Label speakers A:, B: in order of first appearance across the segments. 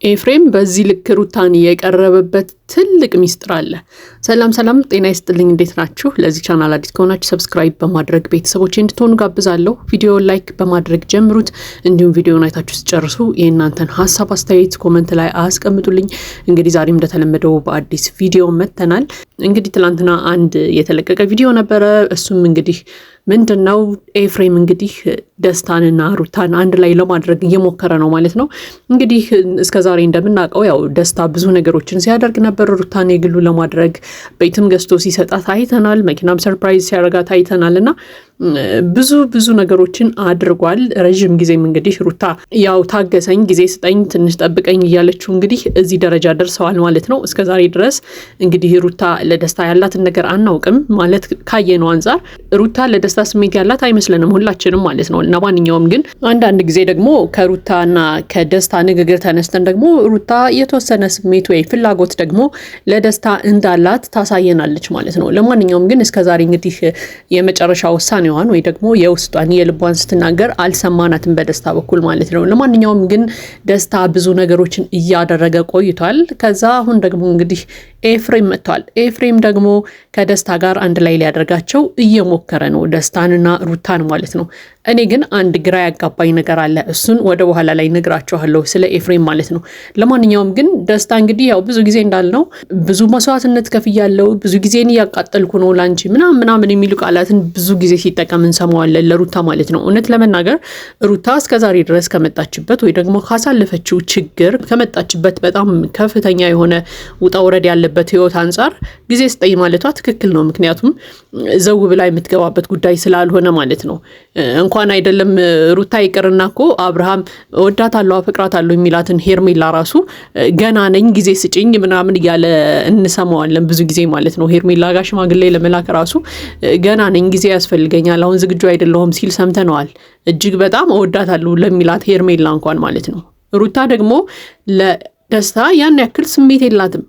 A: ኤፍሬም በዚህ ልክ ሩታን የቀረበበት ትልቅ ሚስጥር አለ። ሰላም ጤና ይስጥልኝ፣ እንዴት ናችሁ? ለዚህ ቻናል አዲስ ከሆናችሁ ሰብስክራይብ በማድረግ ቤተሰቦች እንድትሆኑ ጋብዛለሁ። ቪዲዮ ላይክ በማድረግ ጀምሩት። እንዲሁም ቪዲዮውን አይታችሁ ሲጨርሱ የእናንተን ሀሳብ አስተያየት ኮመንት ላይ አስቀምጡልኝ። እንግዲህ ዛሬም እንደተለመደው በአዲስ ቪዲዮ መጥተናል። እንግዲህ ትላንትና አንድ የተለቀቀ ቪዲዮ ነበረ። እሱም እንግዲህ ምንድነው ኤፍሬም እንግዲህ ደስታንና ሩታን አንድ ላይ ለማድረግ እየሞከረ ነው ማለት ነው። እንግዲህ እስከዛሬ እንደምናውቀው ያው ደስታ ብዙ ነገሮችን ሲያደርግ ነበር። ሩታን የግሉ ለማድረግ ቤትም ገዝቶ ሲሰጣት አይተናል። መኪናም ሰርፕራይዝ ሲያደርጋት አይተናል እና ብዙ ነገሮችን አድርጓል። ረጅም ጊዜም እንግዲህ ሩታ ያው ታገሰኝ፣ ጊዜ ስጠኝ፣ ትንሽ ጠብቀኝ እያለችው እንግዲህ እዚህ ደረጃ ደርሰዋል ማለት ነው። እስከዛሬ ድረስ እንግዲህ ሩታ ለደስታ ያላትን ነገር አናውቅም ማለት ካየነው አንጻር ሩታ ለደስታ ስሜት ያላት አይመስለንም ሁላችንም ማለት ነው። እና ማንኛውም ግን አንዳንድ ጊዜ ደግሞ ከሩታና ከደስታ ንግግር ተነስተን ደግሞ ሩታ የተወሰነ ስሜት ወይ ፍላጎት ደግሞ ለደስታ እንዳላት ታሳየናለች ማለት ነው። ለማንኛውም ግን እስከዛሬ እንግዲህ የመጨረሻ ውሳኔዋን ወይ ደግሞ የውስጧን የልቧን ስትናገር አልሰማናትም በደስታ በኩል ማለት ነው። ለማንኛውም ግን ደስታ ብዙ ነገሮችን እያደረገ ቆይቷል። ከዛ አሁን ደግሞ እንግዲህ ኤፍሬም መጥቷል። ኤፍሬም ደግሞ ከደስታ ጋር አንድ ላይ ሊያደርጋቸው እየሞከረ ነው፣ ደስታንና ሩታን ማለት ነው። እኔ ግን አንድ ግራ ያጋባኝ ነገር አለ። እሱን ወደ በኋላ ላይ ነግራችኋለሁ ስለ ኤፍሬም ማለት ነው። ለማንኛውም ግን ደስታ እንግዲህ ያው ብዙ ጊዜ እንዳልነው ብዙ መስዋዕትነት ከፍያለሁ፣ ብዙ ጊዜን እያቃጠልኩ ነው ላንቺ ምናምን የሚሉ ቃላትን ብዙ ጊዜ ሲጠቀም እንሰማዋለን ለሩታ ማለት ነው። እውነት ለመናገር ሩታ እስከዛሬ ድረስ ከመጣችበት ወይ ደግሞ ካሳለፈችው ችግር ከመጣችበት በጣም ከፍተኛ የሆነ ውጣ ውረድ ያለበት ህይወት አንጻር ጊዜ ስጠኝ ማለቷ ትክክል ነው። ምክንያቱም ዘው ብላ የምትገባበት ጉዳይ ስላልሆነ ማለት ነው። እንኳን አይደለም ሩታ ይቅርና እኮ አብርሃም እወዳታለሁ አፈቅራታለሁ የሚላትን ሄርሜላ ራሱ ገና ነኝ ጊዜ ስጭኝ ምናምን እያለ እንሰማዋለን ብዙ ጊዜ ማለት ነው። ሄርሜላ ጋር ሽማግሌ ለመላክ ራሱ ገና ነኝ ጊዜ ያስፈልገኛል አሁን ዝግጁ አይደለሁም ሲል ሰምተነዋል። እጅግ በጣም እወዳታለሁ ለሚላት ሄርሜላ እንኳን ማለት ነው። ሩታ ደግሞ ለደስታ ያን ያክል ስሜት የላትም።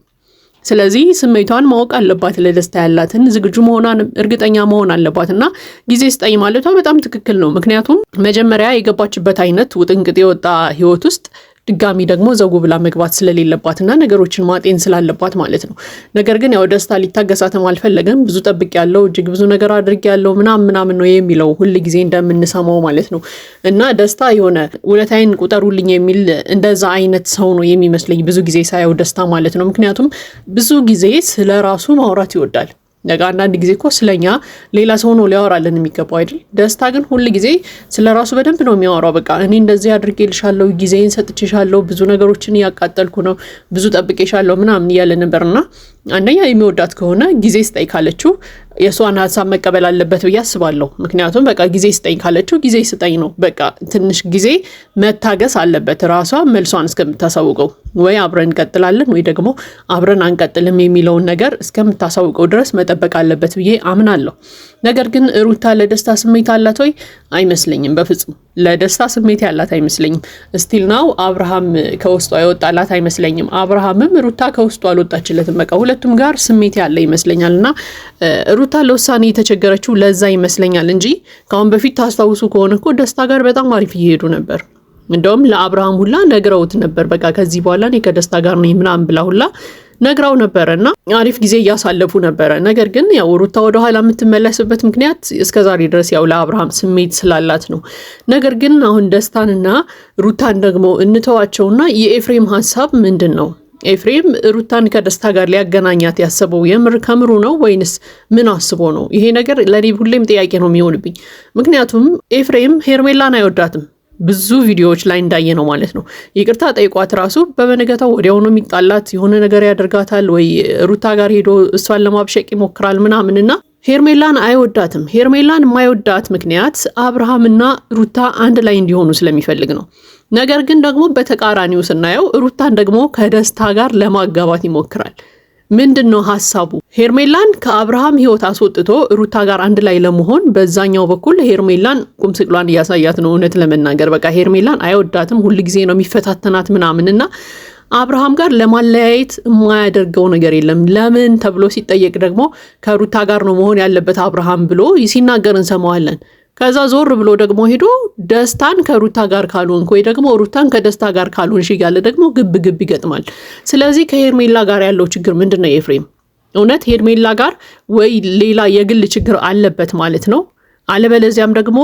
A: ስለዚህ ስሜቷን ማወቅ አለባት። ለደስታ ያላትን ዝግጁ መሆኗን እርግጠኛ መሆን አለባት እና ጊዜ ስጠኝ ማለቷ በጣም ትክክል ነው። ምክንያቱም መጀመሪያ የገባችበት አይነት ውጥንቅጥ የወጣ ህይወት ውስጥ ድጋሚ ደግሞ ዘጉ ብላ መግባት ስለሌለባትና ነገሮችን ማጤን ስላለባት ማለት ነው። ነገር ግን ያው ደስታ ሊታገሳትም አልፈለገም። ብዙ ጠብቅ ያለው እጅግ ብዙ ነገር አድርግ ያለው ምናምን ነው የሚለው ሁል ጊዜ እንደምንሰማው ማለት ነው። እና ደስታ የሆነ ውለታይን ቁጠሩልኝ የሚል እንደዛ አይነት ሰው ነው የሚመስለኝ ብዙ ጊዜ ሳየው ደስታ ማለት ነው። ምክንያቱም ብዙ ጊዜ ስለ ራሱ ማውራት ይወዳል። ነገ አንዳንድ ጊዜ እኮ ስለኛ ሌላ ሰው ነው ሊያወራልን የሚገባው አይደል? ደስታ ግን ሁል ጊዜ ስለ ራሱ በደንብ ነው የሚያወራው። በቃ እኔ እንደዚህ አድርጌልሻለሁ፣ ጊዜን ሰጥቼሻለሁ፣ ብዙ ነገሮችን እያቃጠልኩ ነው፣ ብዙ ጠብቄሻለሁ ምናምን እያለ ነበርና አንደኛ የሚወዳት ከሆነ ጊዜ ስጠኝ ካለችው የሷን ሀሳብ መቀበል አለበት ብዬ አስባለሁ። ምክንያቱም በቃ ጊዜ ስጠኝ ካለችው ጊዜ ስጠኝ ነው። በቃ ትንሽ ጊዜ መታገስ አለበት ራሷ መልሷን እስከምታሳውቀው ወይ አብረን እንቀጥላለን ወይ ደግሞ አብረን አንቀጥልም የሚለውን ነገር እስከምታሳውቀው ድረስ መጠበቅ አለበት ብዬ አምናለሁ። ነገር ግን ሩታ ለደስታ ስሜት አላት ወይ? አይመስለኝም። በፍጹም ለደስታ ስሜት ያላት አይመስለኝም። ስቲል ናው አብርሃም ከውስጧ የወጣላት አይመስለኝም። አብርሃምም ሩታ ከውስጧ አልወጣችለትም። በቃ ሁለቱም ጋር ስሜት ያለ ይመስለኛል እና ሩታ ለውሳኔ የተቸገረችው ለዛ ይመስለኛል እንጂ ከአሁን በፊት ታስታውሱ ከሆነ እኮ ደስታ ጋር በጣም አሪፍ እየሄዱ ነበር። እንደውም ለአብርሃም ሁላ ነግረውት ነበር። በቃ ከዚህ በኋላ እኔ ከደስታ ጋር ነኝ ምናምን ብላ ሁላ ነግራው ነበረና አሪፍ ጊዜ እያሳለፉ ነበረ። ነገር ግን ያው ሩታ ወደ ኋላ የምትመለስበት ምክንያት እስከዛሬ ድረስ ያው ለአብርሃም ስሜት ስላላት ነው። ነገር ግን አሁን ደስታንና ሩታን ደግሞ እንተዋቸውና የኤፍሬም ሀሳብ ምንድን ነው? ኤፍሬም ሩታን ከደስታ ጋር ሊያገናኛት ያሰበው የምር ከምሩ ነው ወይንስ ምን አስቦ ነው? ይሄ ነገር ለኔ ሁሌም ጥያቄ ነው የሚሆንብኝ። ምክንያቱም ኤፍሬም ሄርሜላን አይወዳትም። ብዙ ቪዲዮዎች ላይ እንዳየ ነው ማለት ነው። ይቅርታ ጠይቋት ራሱ በበነገታው ወዲያውኑ የሚጣላት የሆነ ነገር ያደርጋታል ወይ ሩታ ጋር ሄዶ እሷን ለማብሸቅ ይሞክራል ምናምንና ሄርሜላን አይወዳትም። ሄርሜላን የማይወዳት ምክንያት አብርሃምና ሩታ አንድ ላይ እንዲሆኑ ስለሚፈልግ ነው። ነገር ግን ደግሞ በተቃራኒው ስናየው ሩታን ደግሞ ከደስታ ጋር ለማጋባት ይሞክራል። ምንድነው ሀሳቡ? ሄርሜላን ከአብርሃም ህይወት አስወጥቶ ሩታ ጋር አንድ ላይ ለመሆን በዛኛው በኩል ሄርሜላን ቁም ስቅሏን እያሳያት ነው። እውነት ለመናገር በቃ ሄርሜላን አይወዳትም። ሁል ጊዜ ነው የሚፈታተናት ምናምንና አብርሃም ጋር ለማለያየት የማያደርገው ነገር የለም። ለምን ተብሎ ሲጠየቅ ደግሞ ከሩታ ጋር ነው መሆን ያለበት አብርሃም ብሎ ሲናገር እንሰማዋለን። ከዛ ዞር ብሎ ደግሞ ሄዶ ደስታን ከሩታ ጋር ካልሆንክ ወይ ደግሞ ሩታን ከደስታ ጋር ካልሆንሽ እያለ ደግሞ ግብ ይገጥማል። ስለዚህ ከሄርሜላ ጋር ያለው ችግር ምንድን ነው ኤፍሬም? እውነት ሄርሜላ ጋር ወይ ሌላ የግል ችግር አለበት ማለት ነው? አለበለዚያም ደግሞ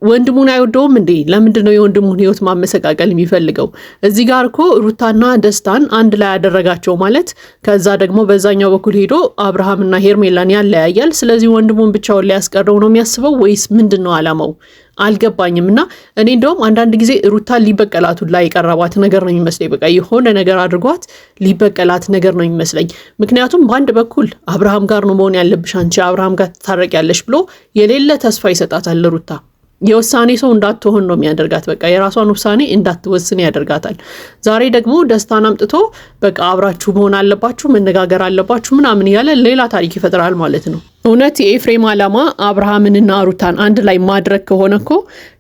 A: ወንድሙን አይወደውም እንዴ? ለምንድን ነው የወንድሙን ህይወት ማመሰቃቀል የሚፈልገው? እዚህ ጋር እኮ ሩታና ደስታን አንድ ላይ ያደረጋቸው ማለት ከዛ ደግሞ በዛኛው በኩል ሄዶ አብርሃምና ሄርሜላን ያለያያል። ስለዚህ ወንድሙን ብቻውን ሊያስቀረው ነው የሚያስበው ወይስ ምንድን ነው አላማው? አልገባኝም። እና እኔ እንደውም አንዳንድ ጊዜ ሩታን ሊበቀላት ላይ የቀረባት ነገር ነው የሚመስለኝ። በቃ የሆነ ነገር አድርጓት ሊበቀላት ነገር ነው የሚመስለኝ። ምክንያቱም በአንድ በኩል አብርሃም ጋር ነው መሆን ያለብሽ አንቺ አብርሃም ጋር ትታረቂያለሽ ብሎ የሌለ ተስፋ ይሰጣታል ሩታ። የውሳኔ ሰው እንዳትሆን ነው የሚያደርጋት። በቃ የራሷን ውሳኔ እንዳትወስን ያደርጋታል። ዛሬ ደግሞ ደስታን አምጥቶ በቃ አብራችሁ መሆን አለባችሁ፣ መነጋገር አለባችሁ ምናምን እያለ ሌላ ታሪክ ይፈጥራል ማለት ነው። እውነት የኤፍሬም ዓላማ አብርሃምንና ሩታን አንድ ላይ ማድረግ ከሆነ እኮ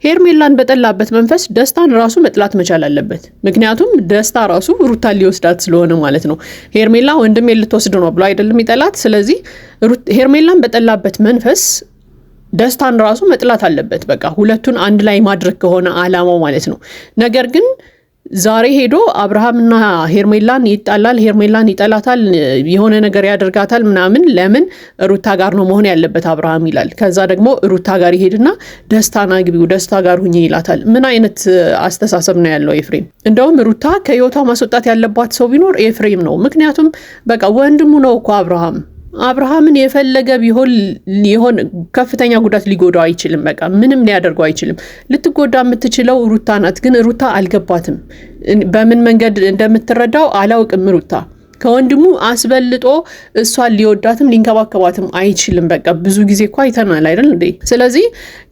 A: ሄርሜላን በጠላበት መንፈስ ደስታን ራሱ መጥላት መቻል አለበት። ምክንያቱም ደስታ ራሱ ሩታን ሊወስዳት ስለሆነ ማለት ነው። ሄርሜላ ወንድሜ ልትወስድ ነው ብሎ አይደለም ይጠላት። ስለዚህ ሄርሜላን በጠላበት መንፈስ ደስታን ራሱ መጥላት አለበት። በቃ ሁለቱን አንድ ላይ ማድረግ ከሆነ ዓላማው ማለት ነው። ነገር ግን ዛሬ ሄዶ አብርሃምና ሄርሜላን ይጣላል፣ ሄርሜላን ይጠላታል፣ የሆነ ነገር ያደርጋታል ምናምን። ለምን ሩታ ጋር ነው መሆን ያለበት አብርሃም ይላል። ከዛ ደግሞ ሩታ ጋር ይሄድና ደስታን አግቢው፣ ደስታ ጋር ሁኚ ይላታል። ምን አይነት አስተሳሰብ ነው ያለው ኤፍሬም? እንደውም ሩታ ከህይወቷ ማስወጣት ያለባት ሰው ቢኖር ኤፍሬም ነው። ምክንያቱም በቃ ወንድሙ ነው እኮ አብርሃምን የፈለገ ቢሆን ሊሆን ከፍተኛ ጉዳት ሊጎዳው አይችልም። በቃ ምንም ሊያደርገው አይችልም። ልትጎዳ የምትችለው ሩታ ናት። ግን ሩታ አልገባትም። በምን መንገድ እንደምትረዳው አላውቅም። ሩታ ከወንድሙ አስበልጦ እሷን ሊወዳትም ሊንከባከባትም አይችልም። በቃ ብዙ ጊዜ እኮ አይተናል አይደል እንዴ? ስለዚህ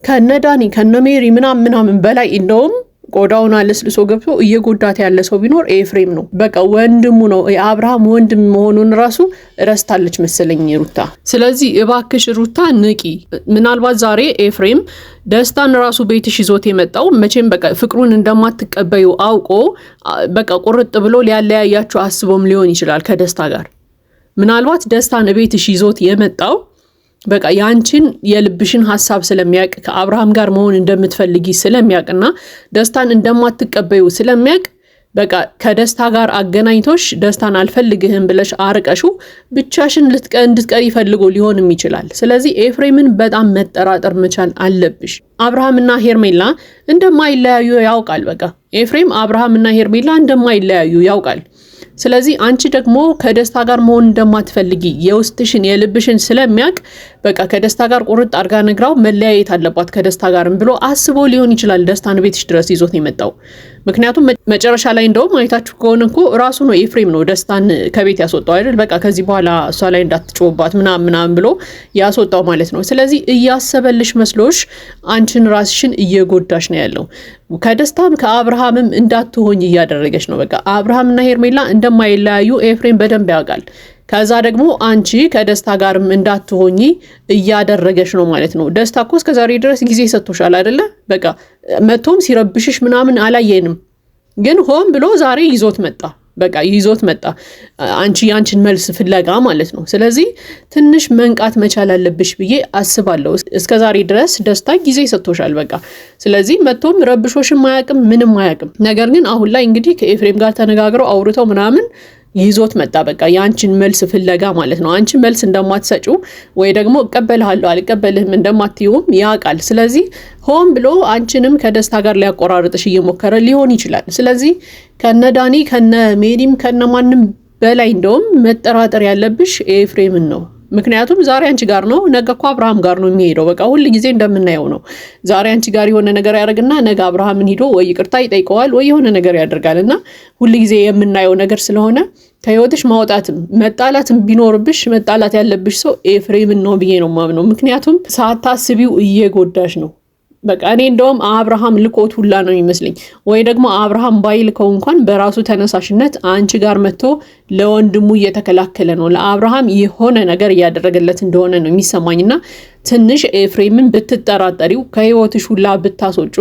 A: ከነዳኒ ከነሜሪ ምናምን በላይ እንደውም ቆዳውን አለስልሶ ገብቶ እየጎዳት ያለ ሰው ቢኖር ኤፍሬም ነው። በቃ ወንድሙ ነው። የአብርሃም ወንድም መሆኑን ራሱ ረስታለች መሰለኝ ሩታ። ስለዚህ እባክሽ ሩታ ንቂ። ምናልባት ዛሬ ኤፍሬም ደስታን ራሱ ቤትሽ ይዞት የመጣው መቼም በቃ ፍቅሩን እንደማትቀበዩ አውቆ በቃ ቁርጥ ብሎ ሊያለያያችሁ አስቦም ሊሆን ይችላል ከደስታ ጋር። ምናልባት ደስታን ቤትሽ ይዞት የመጣው በቃ ያንቺን የልብሽን ሐሳብ ስለሚያውቅ ከአብርሃም ጋር መሆን እንደምትፈልጊ ስለሚያውቅና ደስታን እንደማትቀበዩ ስለሚያውቅ በቃ ከደስታ ጋር አገናኝቶሽ ደስታን አልፈልግህም ብለሽ አርቀሹ ብቻሽን እንድትቀሪ ፈልጎ ሊሆንም ይችላል። ስለዚህ ኤፍሬምን በጣም መጠራጠር መቻል አለብሽ። አብርሃምና ሄርሜላ እንደማይለያዩ ያውቃል። በቃ ኤፍሬም አብርሃምና ሄርሜላ እንደማይለያዩ ያውቃል። ስለዚህ አንቺ ደግሞ ከደስታ ጋር መሆን እንደማትፈልጊ የውስጥሽን የልብሽን ስለሚያውቅ በቃ ከደስታ ጋር ቁርጥ አድርጋ ነግራው መለያየት አለባት ከደስታ ጋርም ብሎ አስቦ ሊሆን ይችላል ደስታን ቤትሽ ድረስ ይዞት የመጣው። ምክንያቱም መጨረሻ ላይ እንደውም አይታችሁ ከሆነ እኮ ራሱ ነው ኤፍሬም ነው ደስታን ከቤት ያስወጣው አይደል? በቃ ከዚህ በኋላ እሷ ላይ እንዳትጮባት ምናምን ብሎ ያስወጣው ማለት ነው። ስለዚህ እያሰበልሽ መስሎሽ አንቺን ራስሽን እየጎዳሽ ነው ያለው። ከደስታም ከአብርሃምም እንዳትሆኝ እያደረገች ነው። በቃ አብርሃምና ሄርሜላ እንደማይለያዩ ኤፍሬም በደንብ ያውቃል። ከዛ ደግሞ አንቺ ከደስታ ጋርም እንዳትሆኚ እያደረገች ነው ማለት ነው። ደስታ እኮ እስከዛሬ ድረስ ጊዜ ሰጥቶሻል አይደለ? በቃ መቶም ሲረብሽሽ ምናምን አላየንም። ግን ሆን ብሎ ዛሬ ይዞት መጣ። በቃ ይዞት መጣ አንቺን መልስ ፍለጋ ማለት ነው። ስለዚህ ትንሽ መንቃት መቻል አለብሽ ብዬ አስባለሁ። እስከዛሬ ድረስ ደስታ ጊዜ ሰጥቶሻል በቃ። ስለዚህ መቶም ረብሾሽም አያውቅም ምንም አያውቅም። ነገር ግን አሁን ላይ እንግዲህ ከኤፍሬም ጋር ተነጋግረው አውርተው ምናምን ይዞት መጣ። በቃ ያንቺን መልስ ፍለጋ ማለት ነው። አንቺ መልስ እንደማትሰጪው ወይ ደግሞ እቀበልሃለሁ አልቀበልህም እንደማትይውም ያውቃል። ስለዚህ ሆን ብሎ አንቺንም ከደስታ ጋር ሊያቆራርጥሽ እየሞከረ ሊሆን ይችላል። ስለዚህ ከነዳኒ ከነሜሪም ከነማንም በላይ እንደውም መጠራጠር ያለብሽ ኤፍሬምን ነው። ምክንያቱም ዛሬ አንቺ ጋር ነው፣ ነገ እኮ አብርሃም ጋር ነው የሚሄደው። በቃ ሁሉ ጊዜ እንደምናየው ነው። ዛሬ አንቺ ጋር የሆነ ነገር ያደርግና ነገ አብርሃምን ሂዶ ወይ ይቅርታ ይጠይቀዋል ወይ የሆነ ነገር ያደርጋልና ሁሉ ጊዜ የምናየው ነገር ስለሆነ ከህይወትሽ ማውጣትም መጣላትም ቢኖርብሽ መጣላት ያለብሽ ሰው ኤፍሬምን ነው ብዬ ነው የማምነው። ምክንያቱም ሳታስቢው እየጎዳሽ ነው። በቃ እኔ እንደውም አብርሃም ልኮት ሁላ ነው የሚመስለኝ። ወይ ደግሞ አብርሃም ባይልከው እንኳን በራሱ ተነሳሽነት አንቺ ጋር መጥቶ ለወንድሙ እየተከላከለ ነው። ለአብርሃም የሆነ ነገር እያደረገለት እንደሆነ ነው የሚሰማኝና ትንሽ ኤፍሬምን ብትጠራጠሪው ከህይወትሽ ሁላ ብታስወጩ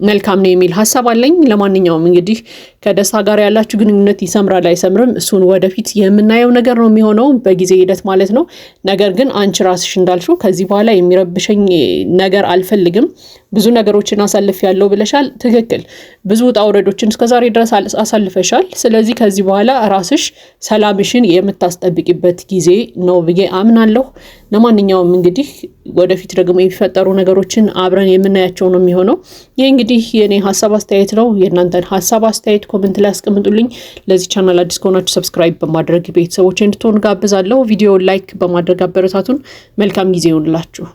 A: መልካም ነው የሚል ሀሳብ አለኝ። ለማንኛውም እንግዲህ ከደስታ ጋር ያላችሁ ግንኙነት ይሰምራል አይሰምርም እሱን ወደፊት የምናየው ነገር ነው የሚሆነው በጊዜ ሂደት ማለት ነው። ነገር ግን አንቺ ራስሽ እንዳልሽው ከዚህ በኋላ የሚረብሸኝ ነገር አልፈልግም፣ ብዙ ነገሮችን አሳልፍ ያለው ብለሻል። ትክክል፣ ብዙ ውጣ ውረዶችን እስከዛሬ ድረስ አሳልፈሻል። ስለዚህ ከዚህ በኋላ ራስሽ ሰላምሽን የምታስጠብቂበት ጊዜ ነው ብዬ አምናለሁ። ለማንኛውም እንግዲህ ወደፊት ደግሞ የሚፈጠሩ ነገሮችን አብረን የምናያቸው ነው የሚሆነው። ይህ እንግዲህ የኔ ሀሳብ አስተያየት ነው። የእናንተን ሀሳብ አስተያየት ኮሜንት ላይ አስቀምጡልኝ። ለዚህ ቻናል አዲስ ከሆናችሁ ሰብስክራይብ በማድረግ ቤተሰቦች እንድትሆኑ ጋብዛለሁ። ቪዲዮ ላይክ በማድረግ አበረታቱን። መልካም ጊዜ ይሁንላችሁ።